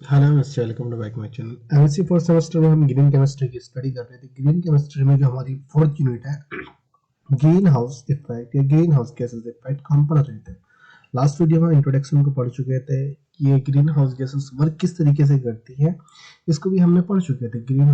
Hello mister, welcome to back my channel. MSc fourth semester में हम green chemistry की study कर रहे थे। ग्रीन केमिस्ट्री में जो हमारी फोर्थ यूनिट है, ग्रीन हाउस इफेक्ट या ग्रीन हाउस गैसेस इफेक्ट को हम पढ़ रहे थे। लास्ट वीडियो में इंट्रोडक्शन को पढ़ चुके थे कि ये ग्रीन हाउस गैसेस वर्क किस तरीके से करती है, इसको भी हमने पढ़ चुके थे। ग्रीन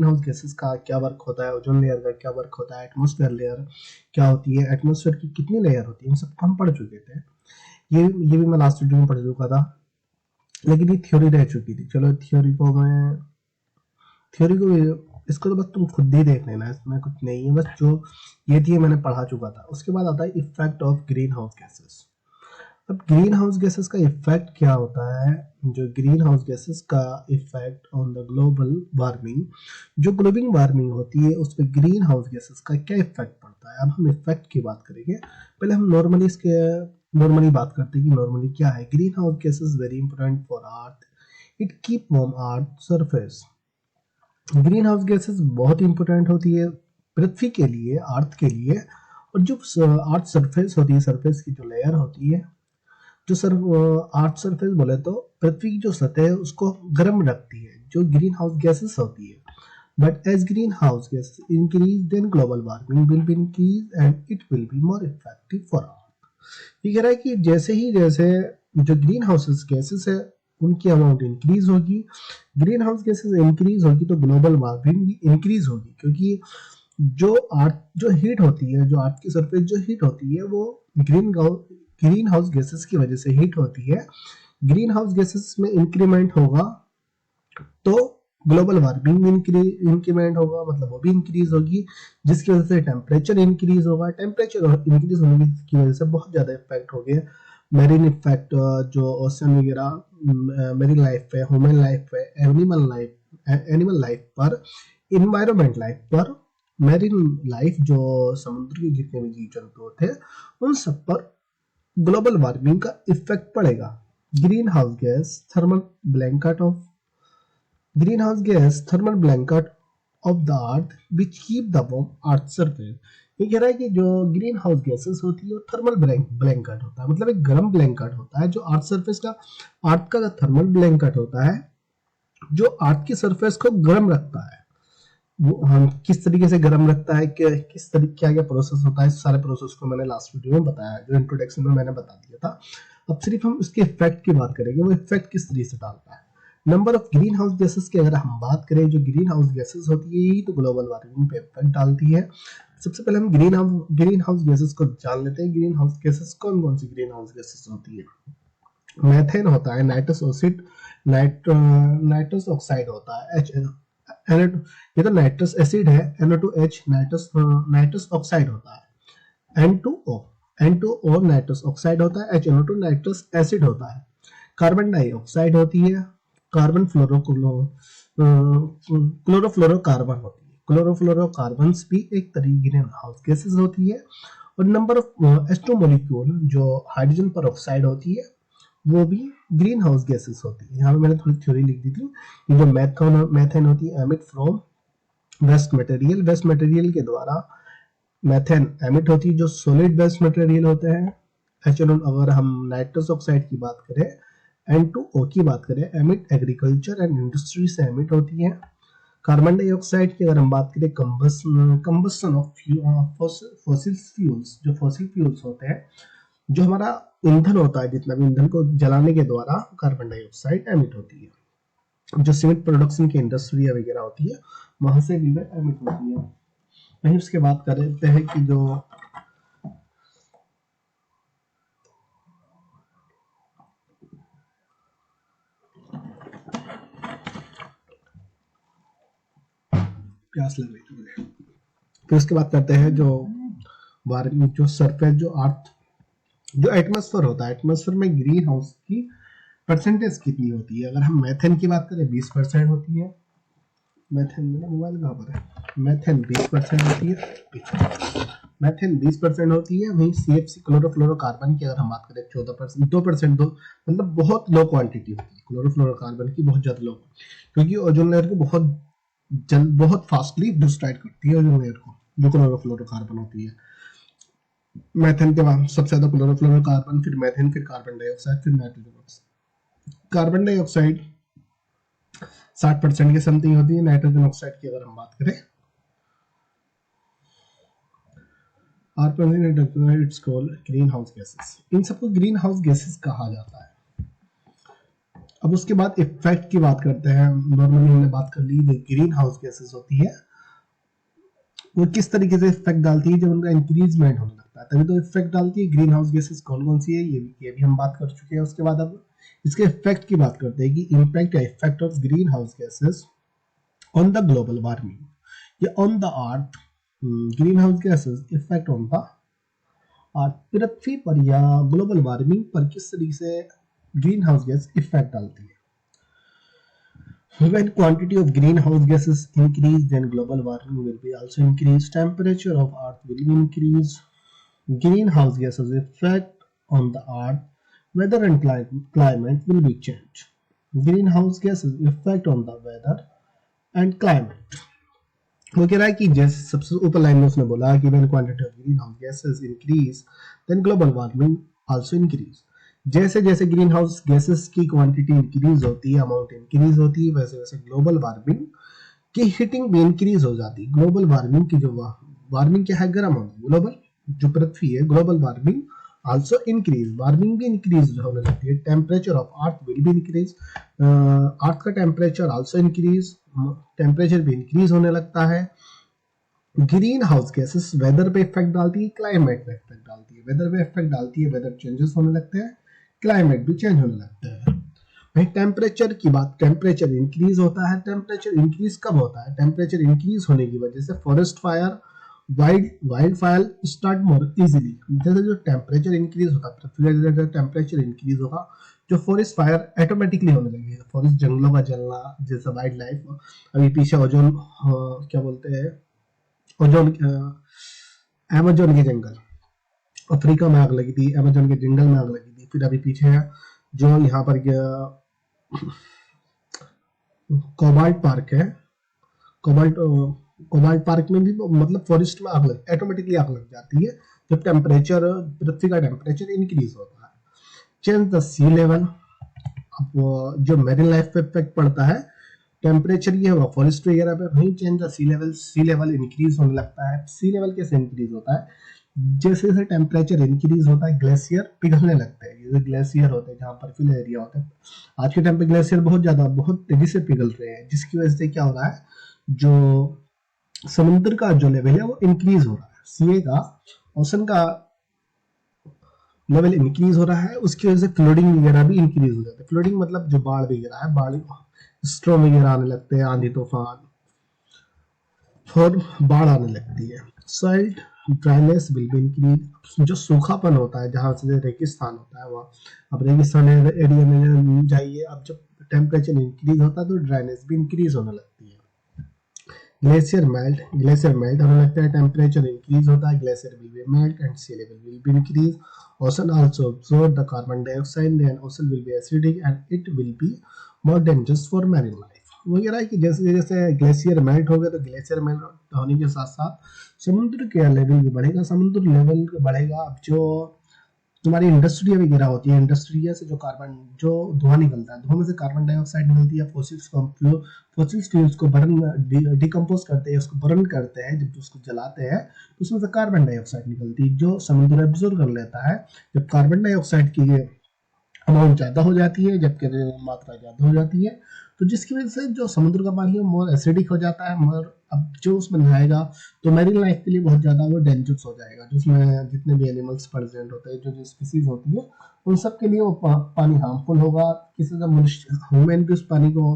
हाउस गैसेस का क्या वर्क होता है, ओजोन लेयर का क्या वर्क होता है, एटमॉस्फेयर लेयर क्या होती है, एटमॉस्फेयर की कितनी लेयर होती है, इन सब हम पढ़ चुके थे। ये भी मैं लास्ट वीडियो में पढ़ चुका था, लेकिन ये थ्योरी रह चुकी थी। चलो थ्योरी को इसको तो बस तुम खुद ही देख लेना, इसमें कुछ नहीं है, बस जो ये थी मैंने पढ़ा चुका था। उसके बाद आता है effect of green house gases. अब ग्रीन हाउस गैसेस का इफेक्ट क्या होता है? जो ग्रीन हाउस गैसेस का effect on the global warming, जो ग्लोबल वार्मिंग होती है उस पर ग्रीन हाउस गैसेस का क्या इफेक्ट पड़ता है। अब हम इफेक्ट की बात करेंगे। पहले हम नॉर्मली बात करते हैं कि नॉर्मली क्या है। Green house gases very important for earth, it keep warm earth surface. Green house gases बहुत इंपॉर्टेंट होती है पृथ्वी के लिए, अर्थ के लिए। और जो अर्थ सरफेस होती है, सरफेस की जो लेयर होती है, जो अर्थ सरफेस बोले तो पृथ्वी की जो सतह है उसको गर्म रखती है, जो ग्रीन हाउस गैसेस होती है। But as green house gases increase, then global warming will be increase and it will be more effective for earth. ये कह रहा है कि जैसे जो ग्रीन हाउस गैसेस है उनकी अमाउंट इंक्रीज होगी, ग्रीन हाउस गैसेस इंक्रीज होगी तो ग्लोबल वार्मिंग भी इंक्रीज होगी। क्योंकि जो हीट होती है, जो अर्थ की सरफेस जो हीट होती है, वो ग्रीन हाउस गैसेस की वजह से हीट होती है। ग्रीन हाउस गैसेस में इंक्रीमेंट होगा तो ग्लोबल वार्मिंग इंक्रीमेंट होगा, मतलब वो भी इंक्रीज होगी, जिसकी वजह से टेम्परेचर इंक्रीज होगा। टेम्परेचर इंक्रीज होने की वजह से बहुत ज्यादा इफेक्ट हो गया। मेरीन इफेक्ट, जो ओशन वगैरह, मेरीन लाइफ पे, ह्यूमन लाइफ पे, एनिमल लाइफ पर, इन्वायरमेंट लाइफ पर, मेरीन लाइफ जो समुद्र के जितने भी जीव जंतु थे उन सब पर ग्लोबल वार्मिंग का इफेक्ट पड़ेगा। Green house gas thermal blanket of the earth which keep the warm earth surface. ये कह रहा है कि जो ग्रीन हाउस गैसेस होती है वो थर्मल ब्लैंकेट होता है, मतलब एक गर्म ब्लैंकेट होता है जो अर्थ सरफेस का, अर्थ का थर्मल ब्लैंकेट होता है जो अर्थ की सरफेस को गर्म रखता है। वो हम किस तरीके से गर्म रखता है, किस तरीके क्या प्रोसेस होता है, सारे प्रोसेस को मैंने लास्ट वीडियो में बताया, जो इंट्रोडक्शन में मैंने बता दिया था। अब सिर्फ हम इसके इफेक्ट की बात करेंगे, वो इफेक्ट किस तरीके से डालता है। Number of green house gases की अगर हम बात करें, जो ग्रीन हाउस गैसेस होती है यही तो ग्लोबल वार्मिंग पे इफेक्ट डालती है। सबसे पहले हम ग्रीन हाउस गैसेस को जान लेते हैं। ग्रीन हाउस गैसेस कौन कौन सी ग्रीन हाउस गैसेस होती है? मेथेन होता है, नाइट्रस ऑक्साइड होता है, ये तो नाइट्रस एसिड है, NO2H नाइट्रस ऑक्साइड होता है। N2O नाइट्रस ऑक्साइड होता है, HNO2 नाइट्रस एसिड होता है। कार्बन डाइऑक्साइड होती है, कार्बन क्लोरोफ्लोरोकार्बन होती है। क्लोरोफ्लोरोकार्बन्स भी एक तरह की ग्रीन हाउस गैसेस होती है। और नंबर ऑफ H2 मॉलिक्यूल जो हाइड्रोजन पर ऑक्साइड होती है वो भी ग्रीन हाउस गैसेस होती है। यहाँ पे मैंने थोड़ी थ्योरी लिख दी थी कि जो मैथेन होती है एमिट फ्रॉम वेस्ट मटेरियल के द्वारा मैथेन एमिट होती है, जो सॉलिड वेस्ट मटेरियल होते हैं। अगर हम नाइट्रस ऑक्साइड की बात करें, N2O की बात करें, एमिट एग्रीकल्चर एंड इंडस्ट्री से एमिट होती है। कार्बन डाइऑक्साइड की अगर हम बात करें, कंबस्शन ऑफ फॉसिल फ्यूल्स, जो फॉसिल फ्यूल्स होते हैं, जो हमारा ईंधन होता है, जितना भी ईंधन को जलाने के द्वारा कार्बन डाइऑक्साइड एमिट होती है। जो सीमेंट प्रोडक्शन की इंडस्ट्री वगैरह होती है वहां से भी एमिट होती है। वहीं उसके बात करते हैं कि जो प्यास लग रही थी। फिर उसके बाद करते हैं जो सरफेस, जो अर्थ, जो एटमॉस्फेयर होता है, एटमॉस्फेयर में ग्रीन हाउस की परसेंटेज कितनी होती है। अगर हम मेथेन की बात करें 20% होती है। मेथेन मेरा मोबाइल कहाँ पर है? मेथेन 20% होती है। मेथेन 20% होती है। वहीं CFC क्लोरोफ्लोरोकार्बन की अगर हम बात करें 14%, 2%, मतलब बहुत लो क्वांटिटी होती है क्लोरोफ्लोरोकार्बन की, बहुत ज्यादा लो, क्योंकि ओजोन लेयर को बहुत फास्टली डिस्ट्रॉय करती है ओजोन लेयर को, जो क्लोरोफ्लोरोकार्बन होती है। मेथेन के बाद सबसे ज्यादा क्लोरोफ्लोरोकार्बन, फिर मेथेन, फिर कार्बन डाइऑक्साइड, फिर नाइट्रोजन ऑक्साइड। कार्बन डाइऑक्साइड 60% के समथिंग होती है। नाइट्रोजन ऑक्साइड की अगर हम बात करें, it's called green house gases. इन सबको ग्रीन हाउस गैसेस कहा जाता है। अब उसके बाद इफेक्ट की बात करते हैं। नॉर्मली हमने बात कर ली जो ग्रीन हाउस गैसेस होती है वो किस तरीके से इफेक्ट डालती है, जब उनका इंक्रीजमेंट होने लगता है तभी तो इफेक्ट डालती है। ग्रीन हाउस गैसेस कौन कौन सी है ये भी हम बात कर चुके हैं। उसके बाद अब इसके इफेक्ट की बात करते हैं कि इम्पैक्ट या effect of green house gases on the global warming या on the earth. Green house gases effect on the earth, पृथ्वी पर या ग्लोबल वार्मिंग पर किस तरीके से ग्रीन हाउस गैस इफेक्ट डालती है। When quantity of greenhouse gases increase, then global warming will be also increase. Temperature of Earth will increase. Greenhouse gases effect on the Earth, weather and climate will be changed. Greenhouse gases effect on the weather and climate. वो कह रहा है कि जैसे सबसे ऊपर line में उसने बोला कि when quantity of greenhouse gases increase, then global warming also increase. जैसे जैसे ग्रीन हाउस गैसेस की क्वांटिटी इंक्रीज होती है, अमाउंट इंक्रीज होती है, वैसे वैसे ग्लोबल वार्मिंग की हीटिंग भी इंक्रीज हो जाती है। ग्लोबल वार्मिंग की जो वार्मिंग क्या है, गर्म होना। ग्लोबल जो पृथ्वी है, global warming also increase, warming भी इंक्रीज होने लगती है। टेम्परेचर ऑफ अर्थ विल भी इंक्रीज, अर्थ का टेम्परेचर आल्सो इंक्रीज, टेम्परेचर भी इंक्रीज होने लगता है। ग्रीन हाउस गैसेस वेदर पे इफेक्ट डालती है, क्लाइमेट पे इफेक्ट डालती है। वेदर पे इफेक्ट डालती है, वेदर चेंजेस होने लगते हैं, क्लाइमेट भी चेंज होने लगता है। भाई टेम्परेचर की बात, टेम्परेचर इंक्रीज होता है। टेम्परेचर इंक्रीज कब होता है? टेम्परेचर इंक्रीज होने की वजह से forest fire, wild fire start more easily. जैसे जो टेम्परेचर इंक्रीज होगा, पृथ्वी का टेम्परेचर इंक्रीज होगा, जो फॉरेस्ट फायर ऑटोमेटिकली होने लगेगा। फॉरेस्ट जंगलों का जलना, जैसे वाइल्ड लाइफ, अभी पीछे ओजोन, क्या बोलते हैं, ओजोन, अमेजोन के जंगल, अफ्रीका में आग लगी थी, अमेजोन के जंगल में आग लगी थी। फिर अभी पीछे जो यहाँ पर कोबाल्ट पार्क है, कोबाल्ट पार्क में भी मतलब फॉरेस्ट में आग लग, ऑटोमेटिकली आग लग जाती है जब टेम्परेचर, पृथ्वी का टेम्परेचर इंक्रीज होता है। चेंज द सी लेवल, अब जो मेरीन लाइफ पे इफेक्ट पड़ता है, टेम्परेचर ये होगा फॉरेस्ट वगैरह पे। वहीं change the sea level increase होने लगता है। सी लेवल कैसे इंक्रीज होता है? जैसे जैसे टेम्परेचर इंक्रीज होता है, ग्लेशियर पिघलने लगते हैं। जैसे ग्लेशियर होते हैं जहाँ बर्फीला एरिया होता है, आज के टाइम पे ग्लेशियर बहुत तेजी से पिघल रहे हैं, जिसकी वजह से क्या हो रहा है, जो समुद्र का जो लेवल है वो इंक्रीज हो रहा है। सीए का, ओशन का लेवल इंक्रीज हो रहा है, उसकी वजह से फ्लोडिंग वगैरह भी इंक्रीज हो जाता है। फ्लोडिंग मतलब जो बाढ़ वगैरह है, बाढ़, स्ट्रॉम वगैरह आने लगते हैं, आंधी तूफान और बाढ़ आने लगती है। Soil dryness will be increase, जो सूखापन होता है, जहाँ से रेगिस्तान होता है वहाँ, अब रेगिस्तान एरिया में जाइए, अब जब टेम्परेचर इंक्रीज होता है तो ड्राइनेस भी इंक्रीज होने लगती है। ग्लेशियर मेल्ट होने लगता है, टेम्परेचर इंक्रीज होता है, glacier will be melt and sea level will be increase. Ocean also absorb the carbon dioxide, then ocean will be acidic and it will be more dangerous for marine life. वो कह रहा है कि जैसे जैसे glacier melt होगा तो glacier melt होने के साथ साथ समुद्र का लेवल भी बढ़ेगा, समुद्र लेवल बढ़ेगा। अब जो तुम्हारी इंडस्ट्री वगैरह होती है, इंडस्ट्रिया से जो कार्बन, जो धुआं निकलता है, धुआं में से कार्बन डाइऑक्साइड निकलती है। फॉसिल फ्यूल्स को बर्न, डिकम्पोज करते हैं, उसको बर्न करते हैं, जब उसको जलाते हैं तो उसमें से कार्बन डाइऑक्साइड निकलती है, जो समुद्र एब्जॉर्ब कर लेता है। जब कार्बन डाइऑक्साइड की अमाउंट ज्यादा हो जाती है, जबकि मात्रा ज्यादा हो जाती है, तो जिसकी वजह से जो समुद्र का पानी है मोर एसिडिक हो जाता है। मोर, अब जो उसमें नहाएगा तो मैरीन लाइफ के लिए बहुत ज्यादा वो डेंजरस हो जाएगा। जिसमें जितने भी एनिमल्स प्रेजेंट होते हैं, जो स्पीसीज होती है, उन सब के लिए वो पानी हार्मफुल होगा। किसी का मनुष्य, ह्यूमन भी उस पानी को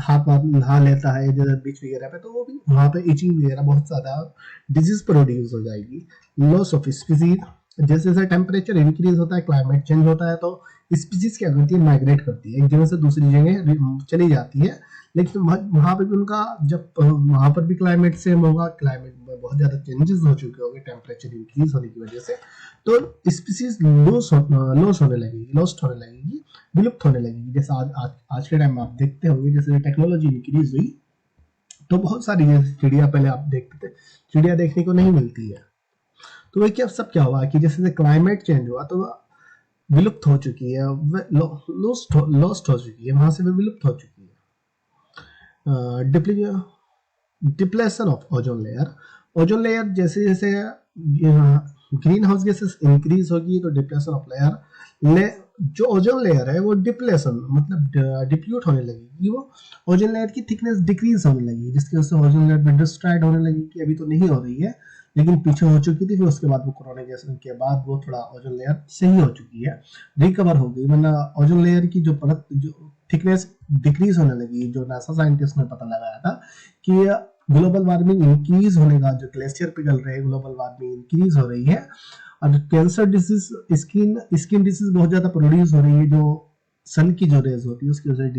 हाथ नहा लेता है जैसे बीच वगैरह पे, तो वो भी वहाँ पे इचिंग वगैरह बहुत ज्यादा डिजीज प्रोड्यूस हो जाएगी। लॉस ऑफ स्पीसीज, जैसे जैसे टेम्परेचर इंक्रीज होता है, क्लाइमेट चेंज होता है, तो स्पीसीज क्या करती है, माइग्रेट करती है, एक जगह से दूसरी जगह चली जाती है। लेकिन वहां पे भी उनका, जब वहां पर भी क्लाइमेट सेम होगा, क्लाइमेट में बहुत ज्यादा चेंजेस हो चुके होंगे टेम्परेचर इंक्रीज होने की वजह से, तो स्पीसीज लॉस्ट होने लगेगी, विलुप्त होने लगेगी। जैसे आज के टाइम में आप देखते होंगे, जैसे टेक्नोलॉजी इंक्रीज हुई तो बहुत सारी, जैसे चिड़िया पहले आप देखते थे, चिड़िया देखने को नहीं मिलती है। तो वही क्या सब क्या हुआ कि जैसे क्लाइमेट चेंज हुआ तो विलुप्त हो चुकी है, लॉस्ट हो चुकी है, वहां से वो विलुप्त हो चुकी है। Depletion of ozone layer, ozone layer जैसे जैसे ग्रीन हाउस गैसेस इंक्रीज होगी तो डिप्लेशन ऑफ लेयर, जो ओजोन लेयर है वो डिप्लेशन मतलब डिप्यूट होने लगेगी, वो ओजोन लेयर की थिकनेस डिक्रीज होने लगी, जिसकी वजह से ओजोन लेयर में डिस्ट्रॉयड होने लगी, कि अभी तो नहीं हो रही है लेकिन पीछे हो चुकी थी, फिर उसके बाद वो कोरोना के बाद वो थोड़ा ओजोन लेयर सही हो चुकी है, रिकवर हो गई, वरना ओजोन लेयर की जो परत जो थिकनेस डिक्रीज होने लगी, जो नासा साइंटिस्ट ने पता लगाया था कि ग्लोबल वार्मिंग इंक्रीज होने का, जो ग्लेशियर पिघल रहे हैं, ग्लोबल वार्मिंग इंक्रीज हो रही है, और कैंसर डिजीज, स्किन डिजीज बहुत ज्यादा प्रोड्यूस हो रही है, जो सन की जो रेज होती है उसकी वजह से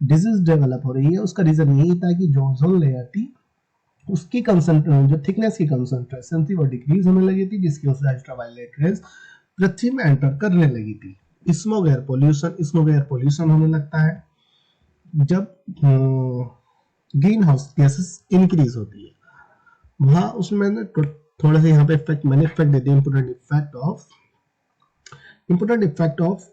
डिजीज डेवलप हो रही है। उसका रीजन यही था कि जो ओजोन लेयर थी उसकी जो थिकनेस की कंसंट्रेशन थी वो डिक्रीज होने लगी थी, जिसकी वजह से अल्ट्रावायलेट रेज पृथ्वी में एंटर करने लगी थी। स्मोक एयर पोल्यूशन होने लगता है जब ग्रीन हाउस गैसेस इंक्रीज होती है, वहां उसमें थोड़ा सा यहाँ पे मैंने इफेक्ट दे दिया, important effect of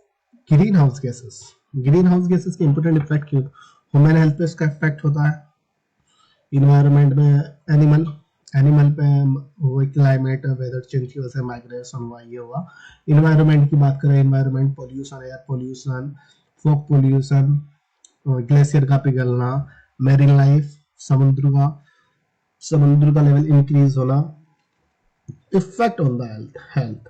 green house gases के इंपोर्टेंट इफेक्ट, ह्यूमन हेल्थ पे इसका इफेक्ट होता है, इन्वायरमेंट में एनिमल पे वो क्लाइमेट वेदर चेंज की वजह से माइग्रेशन हुआ, ये हुआ। इन्वायरमेंट की बात करें, environment pollution, air pollution, fog pollution, glacier का पिघलना, मेरीन लाइफ, समुद्र का लेवल इंक्रीज होना, इफेक्ट ऑन द हेल्थ,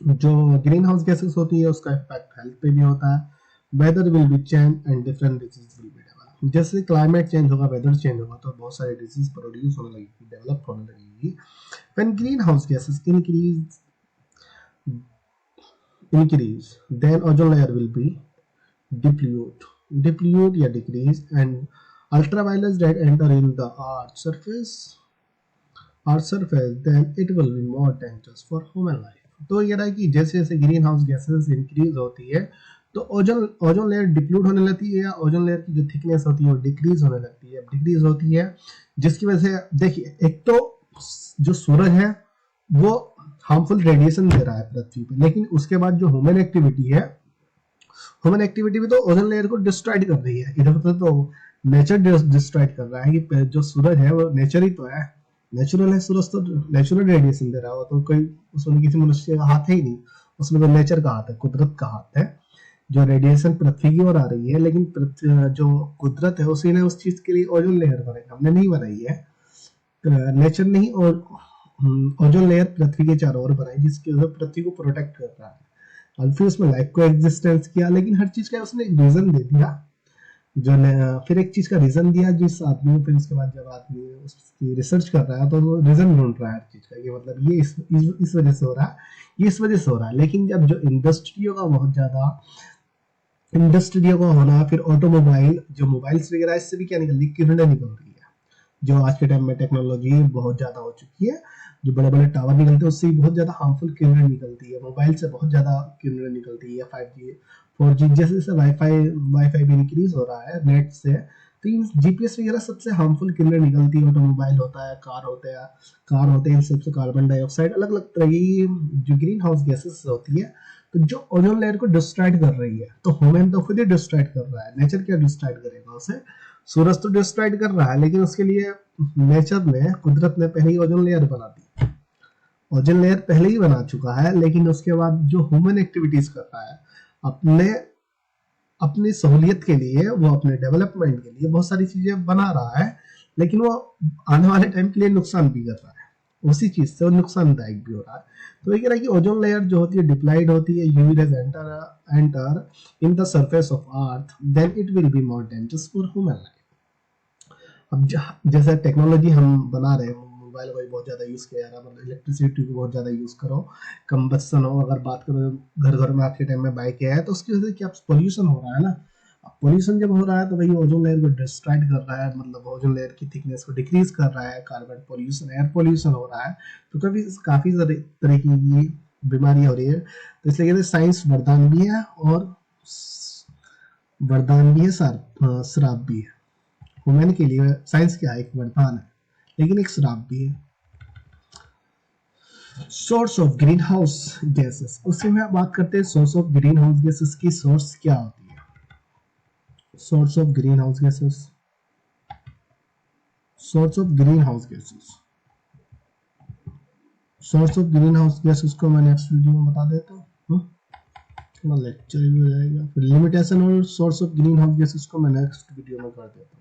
जो ग्रीन हाउस गैसेस होती है उसका इफेक्ट हेल्थ पे भी होता है। Weather will be change and different disease will be develop, जैसे क्लाइमेट चेंज होगा, वेदर चेंज होगा, तो बहुत सारे डिजीज प्रोड्यूस होने लगेगी, डेवलप होने लगेगी। When green house gases increase then ozone layer will be deplete या decrease, and ultraviolet rays enter in the earth surface then it will be more dangerous for human life। तो ये रहा कि जैसे जैसे ग्रीन हाउस गैसेस इंक्रीज होती है तो ओजोन लेयर डिप्लूट होने लगती है, या ओजोन लेयर की जो थिकनेस होती है वो डिक्रीज होने लगती है, डिक्रीज होती है, जिसकी वजह से देखिए, एक तो जो सूरज है वो हार्मफुल रेडिएशन दे रहा है पृथ्वी पे, लेकिन उसके बाद जो ह्यूमन एक्टिविटी भी तो ओजोन लेयर को डिस्ट्रॉय कर रही है। इधर उधर तो नेचर डिस्ट्रॉय कर रहा है कि जो सूरज है वो नेचर ही तो है, नेचुरल है सूरज, तो नेचुरल रेडिएशन दे रहा हो, तो कोई उसमें किसी मनुष्य का हाथ है ही नहीं, उसमें तो नेचर का हाथ है, कुदरत का हाथ है। जो रेडिएशन पृथ्वी की ओर आ रही है, लेकिन जो कुदरत है उसी ने उस चीज के लिए ओजोन लेयर बनाई, हमने नहीं बनाई है, नेचर नहीं, और ओजोन लेयर पृथ्वी के चारों ओर बनाई, जिसकी वजह पृथ्वी को प्रोटेक्ट कर रहा है, और फिर उसमें लाइफ को एग्जिस्टेंस किया, लेकिन हर चीज का उसने एक रीजन दे दिया, जो फिर एक चीज का रीजन दिया जिस आदमी, फिर उसके बाद जब आदमी उसकी रिसर्च कर रहा है तो वो रीजन ढूंढ रहा है हर चीज का, कि मतलब ये इस वजह से हो रहा है, ये इस वजह से हो रहा है। लेकिन जब जो इंडस्ट्रियों का होना, फिर ऑटोमोबाइल, जो मोबाइल्स वगैरह, इससे भी क्या निकल रही, किरणें निकल रही है, जो आज के टाइम में टेक्नोलॉजी बहुत ज्यादा हो चुकी है, जो बड़े बड़े टावर निकलते हैं उससे बहुत ज्यादा हार्मफुल किरणें निकलती है, मोबाइल से बहुत ज्यादा किरणें निकलती है, 5G 4G, जैसे जैसे वाईफाई भी इंक्रीज हो रहा है नेट से, तो इन जीपीएस वगैरह सबसे हार्मफुल किरणें निकलती है, ऑटोमोबाइल होता है, कार होते हैं, इन सबसे कार्बन डाइऑक्साइड, अलग अलग तरह की जो ग्रीन हाउस गैसेस होती है, तो जो ओजोन लेयर को डिस्ट्रॉय कर रही है, तो ह्यूमन तो खुद ही डिस्ट्रॉय कर रहा है, नेचर क्या डिस्ट्रॉय करेगा उसे, सूरज तो डिस्ट्रॉय कर रहा है, लेकिन उसके लिए नेचर ने, कुदरत ने पहले ही ओजोन लेयर बना दी, ओजोन लेयर पहले ही बना चुका है, लेकिन उसके बाद जो ह्यूमन एक्टिविटीज कर रहा है अपने अपनी सहूलियत के लिए, वो अपने डेवलपमेंट के लिए बहुत सारी चीजें बना रहा है, लेकिन वो आने वाले टाइम के लिए नुकसान भी कर रहा है, उसी चीज से वो नुकसानदायक भी हो रहा है। तो ये कह रहा है कि ओजोन लेयर जो होती है डिप्लाइड होती है, UV rays enter in the surface of earth then it will be more dangerous for human life. अब जैसे टेक्नोलॉजी हम बना रहे हैं, मोबाइल को भी बहुत ज्यादा यूज किया जा रहा है, मतलब इलेक्ट्रिसिटी को बहुत ज्यादा यूज करो, कंबस्शन हो, अगर बात करो घर घर में आज के टाइम में बाइक है, तो उसकी वजह से क्या पोल्यूशन हो रहा है ना, पोल्यूशन जब हो रहा है तो भाई ओजोन लेयर को डिस्ट्रॉय कर रहा है, मतलब ओजोन लेयर की थिकनेस को डिक्रीज कर रहा है, कार्बन पोल्यूशन, एयर पोल्यूशन हो रहा है, तो काफी तरह की बीमारी हो रही है। तो इसलिए कहते हैं साइंस वरदान भी है और श्राप भी है। ह्यूमन के लिए साइंस क्या है, एक वरदान है, लेकिन एक श्राप भी है। Source of green house gases, उससे में बात करते हैं source of green house gases की सोर्स क्या होती है। Source of green house gases, source of green house gases, source of green house gases को मैं नेक्स्ट वीडियो में बता देता हूँ, थोड़ा लेक्चर भी हो जाएगा। फिर लिमिटेशन और source of green house gases को मैं नेक्स्ट वीडियो में कर देता हूँ।